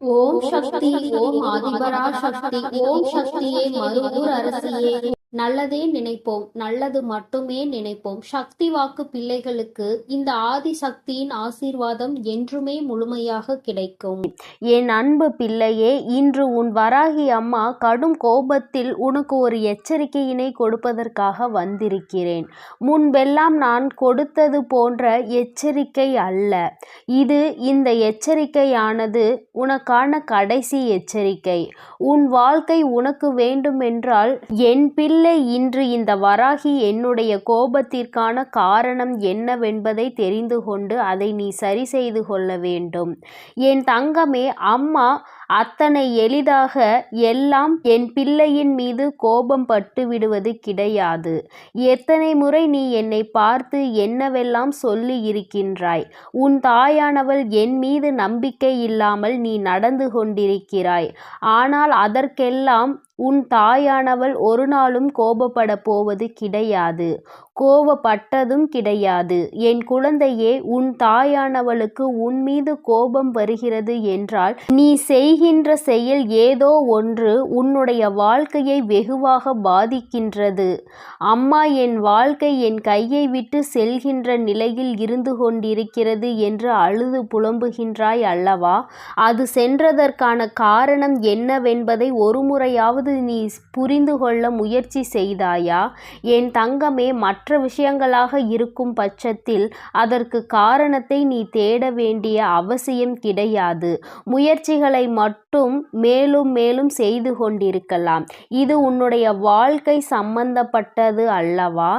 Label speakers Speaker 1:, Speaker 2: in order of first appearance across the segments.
Speaker 1: ஓம் சக்தி. ஓம் ஆதிபரா சக்தி. ஓம் சக்தியே மருவூர் அரசியே. நல்லதே நினைப்போம், நல்லது மட்டுமே நினைப்போம். சக்தி வாக்கு பிள்ளைகளுக்கு இந்த ஆதி சக்தியின் ஆசீர்வாதம் என்றுமே முழுமையாக கிடைக்கும்.
Speaker 2: என் அன்பு பிள்ளையே, இன்று உன் வராகி அம்மா கடும் கோபத்தில் உனக்கு ஒரு எச்சரிக்கையினை கொடுப்பதற்காக வந்திருக்கிறேன். முன்பெல்லாம் நான் கொடுத்தது போன்ற எச்சரிக்கை அல்ல இது. இந்த எச்சரிக்கையானது உனக்கான கடைசி எச்சரிக்கை. உன் வாழ்க்கை உனக்கு வேண்டுமென்றால் என் பிள்ளை, இன்று இந்த வராகி என்னுடைய கோபத்திற்கான காரணம் என்னவென்பதை தெரிந்து கொண்டு அதை நீ சரி செய்து கொள்ள வேண்டும். என் தங்கமே, அம்மா அத்தனை எளிதாக எல்லாம் என் பிள்ளையின் மீது கோபம் பட்டு விடுவது கிடையாது. எத்தனை முறை நீ என்னை பார்த்து என்னவெல்லாம் சொல்லி இருக்கின்றாய். உன் தாயானவள் என் மீது நம்பிக்கை இல்லாமல் நீ நடந்து கொண்டிருக்கிறாய். ஆனால் அதற்கெல்லாம் உன் தாயானவள் ஒரு நாளும் கோபப்பட போவது கிடையாது, கோபப்பட்டதும் கிடையாது. என் குழந்தையே, உன் தாயானவளுக்கு உன் மீது கோபம் வருகிறது என்றால் நீ செய்கின்ற செயல் ஏதோ ஒன்று உன்னுடைய வாழ்க்கையை வெகுவாக பாதிக்கின்றது. அம்மா, என் வாழ்க்கை என் கையை விட்டு செல்கின்ற நிலையில் இருந்து கொண்டிருக்கிறது என்று அழுது புலம்புகின்றாய் அல்லவா? அது சென்றதற்கான காரணம் என்னவென்பதை ஒரு முறையாவது நீ புரிந்து கொள்ள முயற்சி செய்தாயா? என் தங்கமே, மற்ற விஷயங்களாக இருக்கும் பட்சத்தில் அதற்கு காரணத்தை நீ தேட வேண்டிய அவசியம் கிடையாது. முயற்சிகளை மட்டும் மேலும் மேலும் செய்து கொண்டிருக்கலாம். இது உன்னுடைய வாழ்க்கை சம்பந்தப்பட்டது அல்லவா?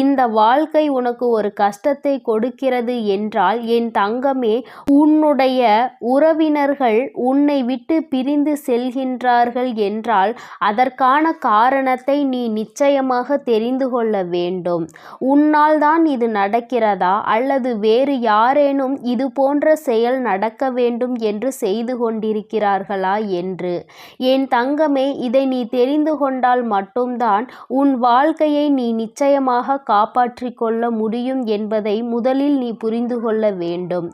Speaker 2: இந்த வாழ்க்கை உனக்கு ஒரு கஷ்டத்தை கொடுக்கிறது என்றால் என் தங்கமே, உன்னுடைய உறவினர்கள் உன்னை விட்டு பிரிந்து செல்கின்றார்கள் என்றால் அதற்கான காரணத்தை நீ நிச்சயமாக தெரிந்து கொள்ள வேண்டும். உன்னால் தான் இது நடக்கிறதா அல்லது வேறு யாரேனும் இது போன்ற செயல் நடக்க வேண்டும் என்று செய்து கொண்டிருக்கிறார்களா என்று. என் தங்கமே, இதை நீ தெரிந்து கொண்டால் மட்டும்தான் உன் வாழ்க்கையை நீ நிச்சயமாக காப்பாற்றி கொள்ள முடியும் என்பதை முதலில் நீ புரிந்து கொள்ள வேண்டும்.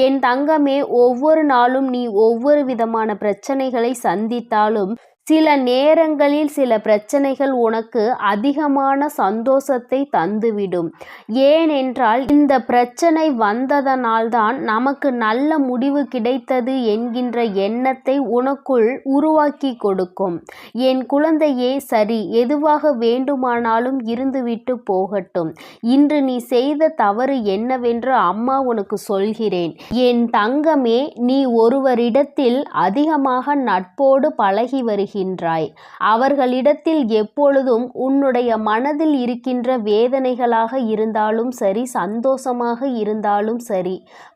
Speaker 2: என் தங்கமே, ஒவ்வொரு நாளும் நீ ஒவ்வொரு விதமான பிரச்சனைகளை சந்தித்தாலும் சில நேரங்களில் சில பிரச்சனைகள் உனக்கு அதிகமான சந்தோஷத்தை தந்துவிடும். ஏனென்றால் இந்த பிரச்சனை வந்ததனால்தான் நமக்கு நல்ல முடிவு கிடைத்தது என்கின்ற எண்ணத்தை உனக்குள் உருவாக்கி கொடுக்கும். என் குழந்தையே, சரி, எதுவாக வேண்டுமானாலும் இருந்துவிட்டு போகட்டும். இன்று நீ செய்த தவறு என்னவென்று அம்மா உனக்கு சொல்கிறேன். என் தங்கமே, நீ ஒருவரிடத்தில் அதிகமாக நட்போடு பழகி வருகிறாய். அவர்களிடத்தில் எப்பொழுதும் உன்னுடைய மனதில் இருக்கின்ற வேதனைகளாக இருந்தாலும் சரி, சந்தோஷமாக இருந்தாலும் சரி,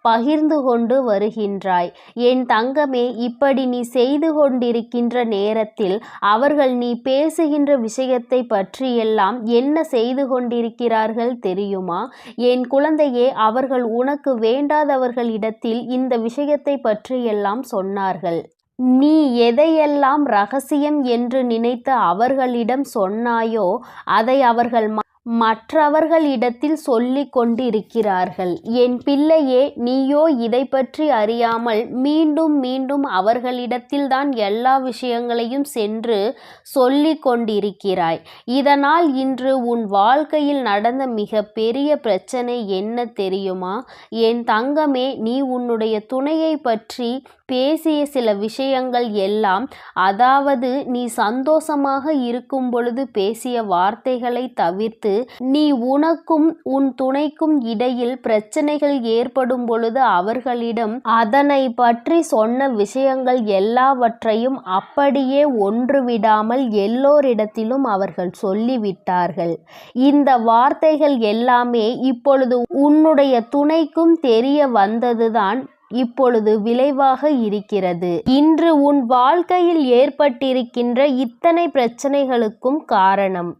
Speaker 2: பகிர்ந்து கொண்டு வருகின்றாய். என் தங்கமே, இப்படி நீ செய்து கொண்டிருக்கின்ற நேரத்தில் அவர்கள் நீ பேசுகின்ற விஷயத்தை பற்றியெல்லாம் என்ன செய்து கொண்டிருக்கிறார்கள் தெரியுமா? என் குழந்தையே, அவர்கள் உனக்கு வேண்டாதவர்களிடத்தில் இந்த விஷயத்தை பற்றியெல்லாம் சொன்னார்கள். நீ எதையெல்லாம் ரகசியம் என்று நினைத்து அவர்களிடம் சொன்னாயோ அதை அவர்கள் மற்றவர்களிடத்தில் சொல்லிக் கொண்டிருக்கிறார்கள். என் பிள்ளையே, நீயோ இதை பற்றி அறியாமல் மீண்டும் மீண்டும் அவர்களிடத்தில்தான் எல்லா விஷயங்களையும் சென்று சொல்லிக் கொண்டிருக்கிறாய். இதனால் இன்று உன் வாழ்க்கையில் நடந்த மிக பெரிய பிரச்சனை என்ன தெரியுமா? என் தங்கமே, நீ உன்னுடைய துணையை பற்றி பேசிய சில விஷயங்கள் எல்லாம், அதாவது நீ சந்தோஷமாக இருக்கும் பொழுது பேசிய வார்த்தைகளை தவிர்த்து நீ உனக்கும் உன் துணைக்கும் இடையில் பிரச்சனைகள் ஏற்படும் பொழுது அவர்களிடம் அதனை பற்றி சொன்ன விஷயங்கள் எல்லாவற்றையும் அப்படியே ஒன்று விடாமல் எல்லோரிடத்திலும் அவர்கள் சொல்லிவிட்டார்கள். இந்த வார்த்தைகள் எல்லாமே இப்பொழுது உன்னுடைய துணைக்கும் தெரிய வந்ததுதான் இப்பொழுது விளைவாக இருக்கிறது. இன்று உன் வாழ்க்கையில் ஏற்பட்டிருக்கின்ற இத்தனை பிரச்சனைகளுக்கும் காரணம்.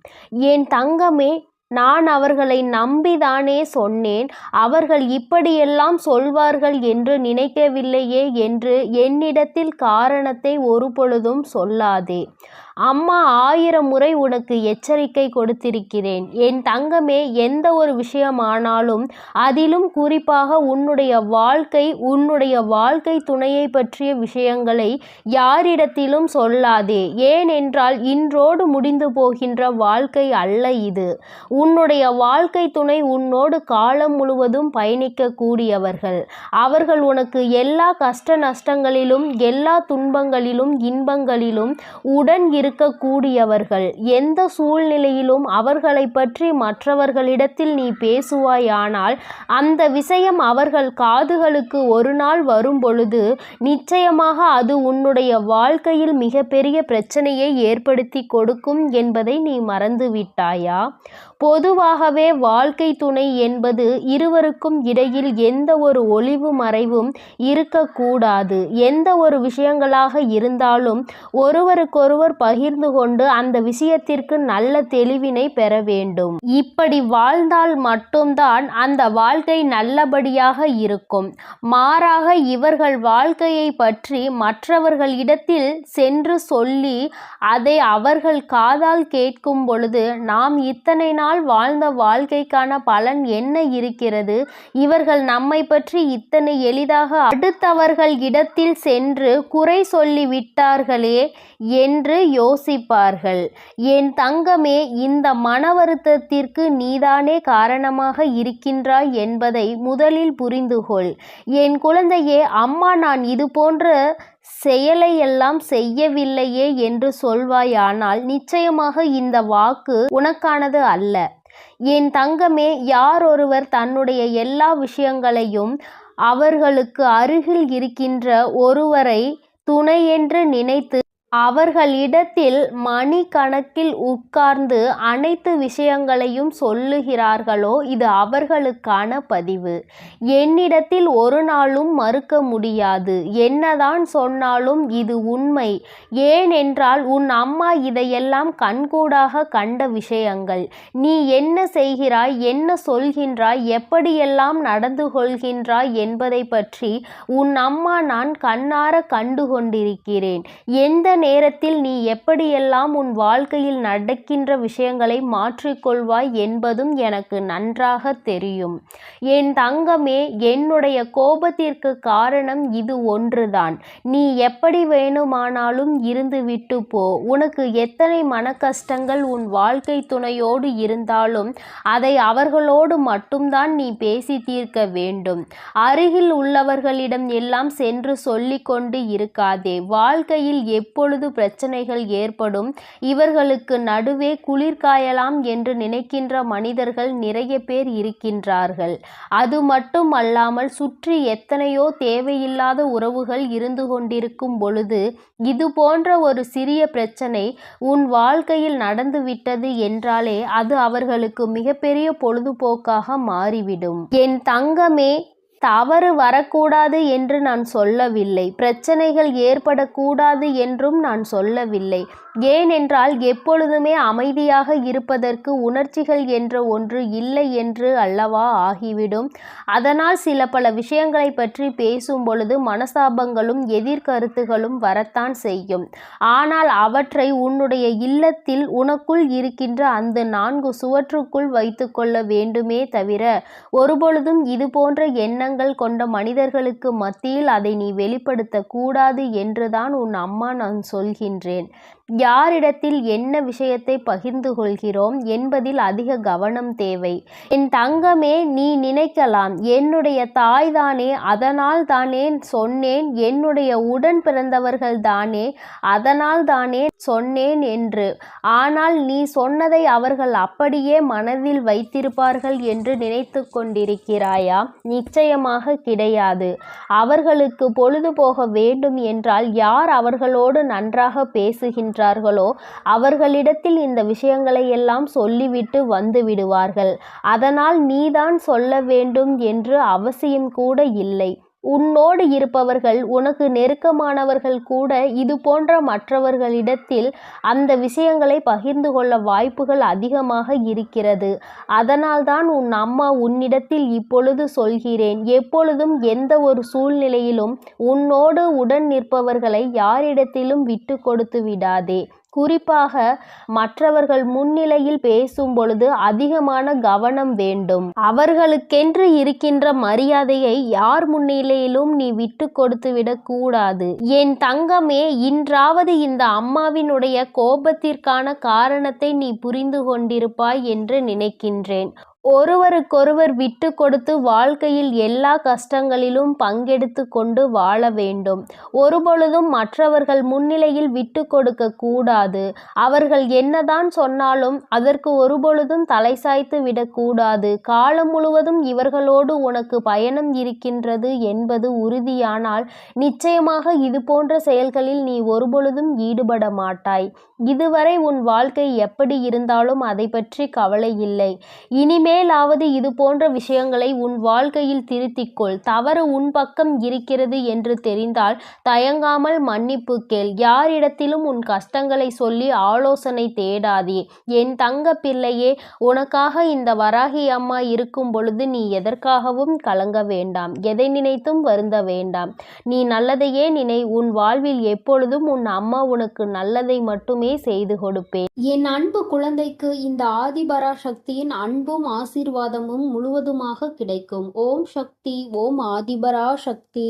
Speaker 2: என் தங்கமே, நான் அவர்களை நம்பிதானே சொன்னேன். அவர்கள் இப்படியெல்லாம் சொல்வார்கள் என்று நினைக்கவில்லையே என்று என்னிடத்தில் காரணத்தை ஒரு பொழுதும் சொல்லாதே. அம்மா 1000 முறை உனக்கு எச்சரிக்கை கொடுத்திருக்கிறேன். என் தங்கமே, எந்த ஒரு விஷயமானாலும் அதிலும் குறிப்பாக உன்னுடைய வாழ்க்கை துணையை பற்றிய விஷயங்களை யாரிடத்திலும் சொல்லாதே. ஏனென்றால் இன்றோடு முடிந்து போகின்ற வாழ்க்கை அல்ல இது. உன்னுடைய வாழ்க்கை துணை உன்னோடு காலம் முழுவதும் பயணிக்கக்கூடியவர்கள். அவர்கள் உனக்கு எல்லா கஷ்ட நஷ்டங்களிலும் எல்லா துன்பங்களிலும் இன்பங்களிலும் உடன் இருக்கக்கூடியவர்கள். எந்த சூழ்நிலையிலும் அவர்களை பற்றி மற்றவர்களிடத்தில் நீ பேசுவாயானால் அந்த விஷயம் அவர்கள் காதுகளுக்கு ஒரு நாள் வரும் பொழுது நிச்சயமாக அது உன்னுடைய வாழ்க்கையில் மிகப்பெரிய பிரச்சனையை ஏற்படுத்தி கொடுக்கும் என்பதை நீ மறந்து விட்டாயா? பொதுவாகவே வாழ்க்கை துணை என்பது இருவருக்கும் இடையில் எந்த ஒரு ஒளிவு மறைவும் இருக்கக்கூடாது. எந்த ஒரு விஷயங்களாக இருந்தாலும் ஒருவருக்கொருவர் பகிர்ந்து கொண்டு அந்த விஷயத்திற்கு நல்ல தெளிவினை பெற வேண்டும். இப்படி வாழ்ந்தால் மட்டும்தான் அந்த வாழ்க்கை நல்லபடியாக இருக்கும். மாறாக இவர்கள் வாழ்க்கையை பற்றி மற்றவர்களிடத்தில் சென்று சொல்லி அதை அவர்கள் காதால் கேட்கும் பொழுது நாம் இத்தனை நாள் வாழ்ந்த வாழ்க்கைக்கான பலன் என்ன இருக்கிறது? இவர்கள் நம்மை பற்றி இத்தனை எளிதாக அடுத்தவர்கள் இடத்தில் சென்று குறை சொல்லி விட்டார்களே என்று யோசிப்பார்கள். என் தங்கமே, இந்த மன வருத்தத்திற்கு நீதானே காரணமாக இருக்கின்றாய் என்பதை முதலில் புரிந்துகொள். என் குழந்தையே, அம்மா நான் இது போன்ற செயலையெல்லாம் செய்யவில்லையே என்று சொல்வாயானால் நிச்சயமாக இந்த வாக்கு உனக்கானது அல்ல. என் தங்கமே, யாரொருவர் தன்னுடைய எல்லா விஷயங்களையும் அவர்களுக்கு அருகில் இருக்கின்ற ஒருவரை துணையென்று நினைத்து அவர்களிடத்தில் மணிக்கணக்கில் உட்கார்ந்து அனைத்து விஷயங்களையும் சொல்லுகிறார்களோ இது அவர்களுக்கான பதிவு. என்னிடத்தில் ஒரு நாளும் மறுக்க முடியாது. என்னதான் சொன்னாலும் இது உண்மை. ஏனென்றால் உன் அம்மா இதையெல்லாம் கண்கூடாக கண்ட விஷயங்கள். நீ என்ன செய்கிறாய், என்ன சொல்கின்றாய், எப்படியெல்லாம் நடந்து கொள்கின்றாய் என்பதை பற்றி உன் அம்மா நான் கண்ணார கண்டு கொண்டிருக்கிறேன். எந்த நேரத்தில் நீ எப்படியெல்லாம் உன் வாழ்க்கையில் நடக்கின்ற விஷயங்களை மாற்றிக்கொள்வாய் என்பதும் எனக்கு நன்றாக தெரியும். என் தங்கமே, என்னுடைய கோபத்திற்கு காரணம் இது ஒன்றுதான். நீ எப்படி வேணுமானாலும் இருந்து விட்டு போ. உனக்கு எத்தனை மன கஷ்டங்கள் உன் வாழ்க்கை துணையோடு இருந்தாலும் அதை அவர்களோடு மட்டும்தான் நீ பேசி தீர்க்க வேண்டும். அருகில் உள்ளவர்களிடம் எல்லாம் சென்று சொல்லி கொண்டு இருக்காதே. வாழ்க்கையில் எப்பொழுது பிரச்சனைகள் ஏற்படும், இவர்களுக்கு நடுவே குளிர் காயலாம் என்று நினைக்கின்ற மனிதர்கள் நிறைய பேர் இருக்கின்றார்கள். அது மட்டும் அல்லாமல் சுற்றி எத்தனையோ தேவையில்லாத உறவுகள் இருந்து கொண்டிருக்கும் பொழுது இது போன்ற ஒரு சிறிய பிரச்சனை உன் வாழ்க்கையில் நடந்துவிட்டது என்றாலே அது அவர்களுக்கு மிகப்பெரிய பொழுதுபோக்காக மாறிவிடும். என் தங்கமே, தவறு வரக்கூடாது என்று நான் சொல்லவில்லை. பிரச்சனைகள் ஏற்படக்கூடாது என்றும் நான் சொல்லவில்லை. ஏனென்றால் எப்பொழுதுமே அமைதியாக இருப்பதற்கு உணர்ச்சிகள் என்ற ஒன்று இல்லை என்று அல்லவா ஆகிவிடும். அதனால் சில பல விஷயங்களை பற்றி பேசும் பொழுது மனசாபங்களும் எதிர்கருத்துகளும் வரத்தான் செய்யும். ஆனால் அவற்றை உன்னுடைய இல்லத்தில் உனக்குள் இருக்கின்ற அந்த 4 சுவற்றுக்குள் வைத்து கொள்ள வேண்டுமே தவிர ஒருபொழுதும் இது போன்ற எண்ணங்கள் கொண்ட மனிதர்களுக்கு மத்தியில் அதை நீ வெளிப்படுத்த கூடாது என்றுதான் உன் அம்மா நான் சொல்கின்றேன். யாரிடத்தில் என்ன விஷயத்தை பகிர்ந்து கொள்கிறோம் என்பதில் அதிக கவனம் தேவை. என் தங்கமே, நீ நினைக்கலாம் என்னுடைய தாய் தானே, அதனால் தானே சொன்னேன், என்னுடைய உடன் பிறந்தவர்கள் தானே, அதனால் தானே சொன்னேன் என்று. ஆனால் நீ சொன்னதை அவர்கள் அப்படியே மனதில் வைத்திருப்பார்கள் என்று நினைத்து கொண்டிருக்கிறாயா? நிச்சயமாக கிடையாது. அவர்களுக்கு பொழுது போக வேண்டும் என்றால் யார் அவர்களோடு நன்றாக பேசுகின்றார்களோ அவர்களிடத்தில் இந்த விஷயங்களை எல்லாம் சொல்லிவிட்டு வந்து விடுவார்கள். அதனால் நீதான் சொல்ல வேண்டும் என்று அவசியம் கூட இல்லை. உன்னோடு இருப்பவர்கள், உனக்கு நெருக்கமானவர்கள் கூட இது போன்ற மற்றவர்களிடத்தில் அந்த விஷயங்களை பகிர்ந்து கொள்ள வாய்ப்புகள் அதிகமாக இருக்கிறது. அதனால்தான் உன் அம்மா உன்னிடத்தில் இப்பொழுது சொல்கிறேன், எப்பொழுதும் எந்த ஒரு சூழ்நிலையிலும் உன்னோடு உடன் நிற்பவர்களை யாரிடத்திலும் விட்டு கொடுத்து விடாதே. குறிப்பாக மற்றவர்கள் முன்னிலையில் பேசும் பொழுது அதிகமான கவனம் வேண்டும். அவர்களுக்கென்று இருக்கின்ற மரியாதையை யார் முன்னிலையிலும் நீ விட்டு கொடுத்து விடக்கூடாது. என் தங்கமே, இன்றாவது இந்த அம்மாவினுடைய கோபத்திற்கான காரணத்தை நீ புரிந்து கொண்டிருப்பாய் என்று நினைக்கின்றேன். ஒருவருக்கொருவர் விட்டு கொடுத்து வாழ்க்கையில் எல்லா கஷ்டங்களிலும் பங்கெடுத்து கொண்டு வாழ வேண்டும். ஒருபொழுதும் மற்றவர்கள் முன்னிலையில் விட்டு கொடுக்க கூடாது. அவர்கள் என்னதான் சொன்னாலும் அதற்கு ஒருபொழுதும் தலை சாய்த்து விடக்கூடாது. காலம் முழுவதும் இவர்களோடு உனக்கு பயணம் இருக்கின்றது என்பது உறுதியானால் நிச்சயமாக இது போன்ற செயல்களில் நீ ஒருபொழுதும் ஈடுபட மாட்டாய். இதுவரை உன் வாழ்க்கை எப்படி இருந்தாலும் அதை பற்றி கவலை இல்லை. இனிமேலாவது இது போன்ற விஷயங்களை உன் வாழ்க்கையில் திருத்திக்கொள். தவறு உன் பக்கம் இருக்கிறது என்று தெரிந்தால் தயங்காமல் மன்னிப்பு கேள். யாரிடத்திலும் உன் கஷ்டங்களை சொல்லி ஆலோசனை தேடாதே. என் தங்க பிள்ளையே, உனக்காக இந்த வராகி அம்மா இருக்கும் பொழுது நீ எதற்காகவும் கலங்க வேண்டாம். எதை நினைத்தும் வருந்த வேண்டாம். நீ நல்லதையே நினை. உன் வாழ்வில் எப்பொழுதும் உன் அம்மா உனக்கு நல்லதை மட்டுமே செய்து கொடுப்பேன்.
Speaker 1: என் அன்பு குழந்தைக்கு இந்த ஆதிபராசக்தியின் அன்பும் ஆசீர்வாதமும் முழுவதுமாக கிடைக்கும். ஓம் சக்தி, ஓம் ஆதிபராசக்தி.